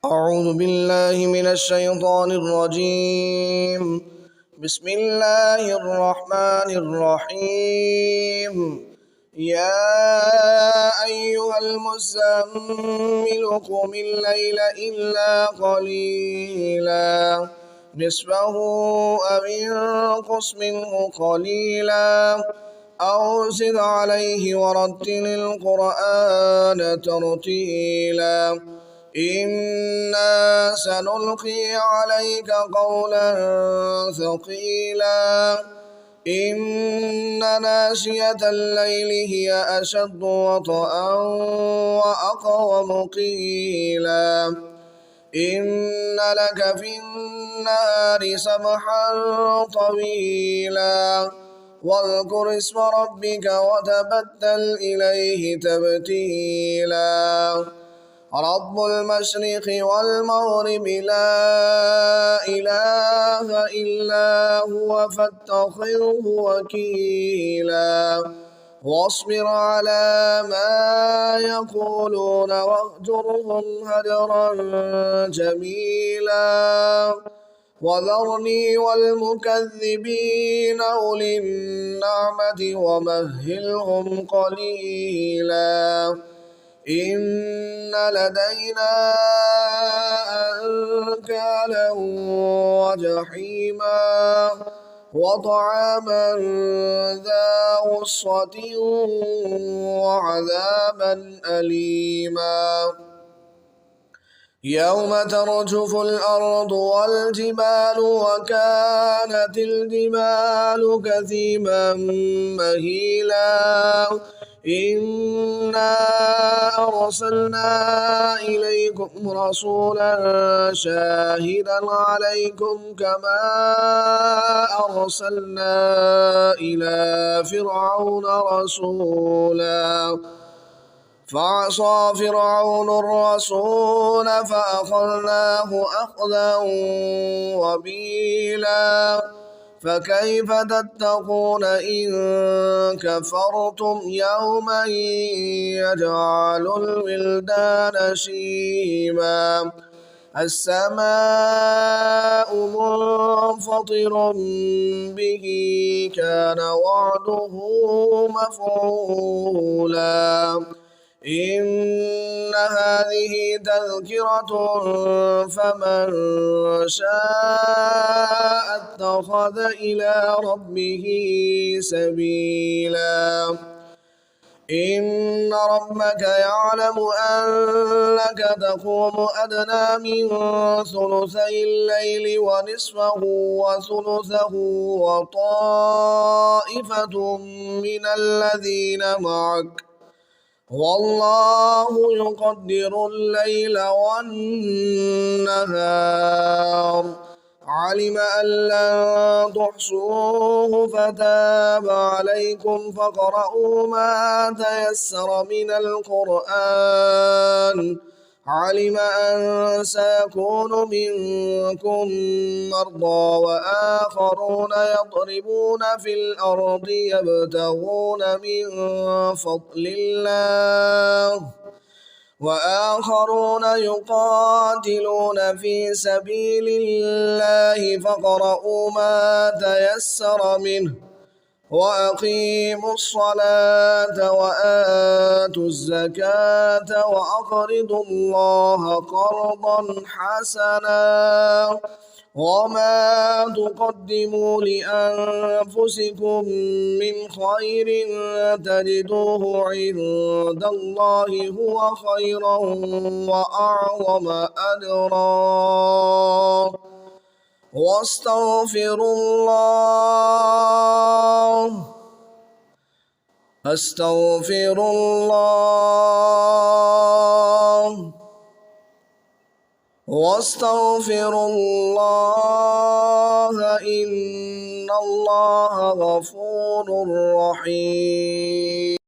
أعوذ بالله من الشيطان الرجيم. بسم الله الرحمن الرحيم. يا أيها المزمل قم الليل إلا قليلا نصفه أو انقص منه قليلا أو زد عليه ورتل القرآن ترتيلا إنا سنلقي عليك قولا ثقيلا إن ناشئة الليل هي أشد وطئا وأقوم قيلا إن لك في النهار سبحا طويلا واذكر اسم ربك وتبتل إليه تبتيلا رب المشرق والمغرب لا إله إلا هو فاتخذه وكيلا واصبر على ما يقولون واهجرهم هجرا جميلا وذرني والمكذبين أولي النعمة ومهلهم قليلا إن لدينا أنكالا وجحيما وطعاما ذا غصة وعذابا أليما يوم ترجف الأرض والجبال وكانت الجبال كثيبا مهيلا إنا أرسلنا إليكم رسولا شاهدا عليكم كما أرسلنا إلى فرعون رسولا فعصى فرعون الرسول فأخذناه أخذا وبيلا فكيف تتقون إن كفرتم يوما يجعل الولدان شيبا السماء منفطر به كان وعده مفعولا إن هذه تذكرة فمن شاء اتخذ إلى ربه سبيلا إن ربك يعلم أنك تقوم أدنى من ثلثي الليل ونصفه وثلثه وطائفة من الذين معك والله يقدر الليل والنهار علم أن لن تحصوه فتاب عليكم فاقرؤوا ما تيسر من القرآن علم أن سيكون منكم مرضى وآخرون يضربون في الأرض يبتغون من فضل الله وآخرون يقاتلون في سبيل الله فاقرؤوا ما تيسر منه وأقيموا الصلاة وآتوا الزكاة وأقرضوا الله قرضا حسنا وما تقدموا لأنفسكم من خير تجدوه عند الله هو خيرا وأعظم أجرا واستغفروا الله أستغفر الله واستغفر الله إن الله غفور رحيم.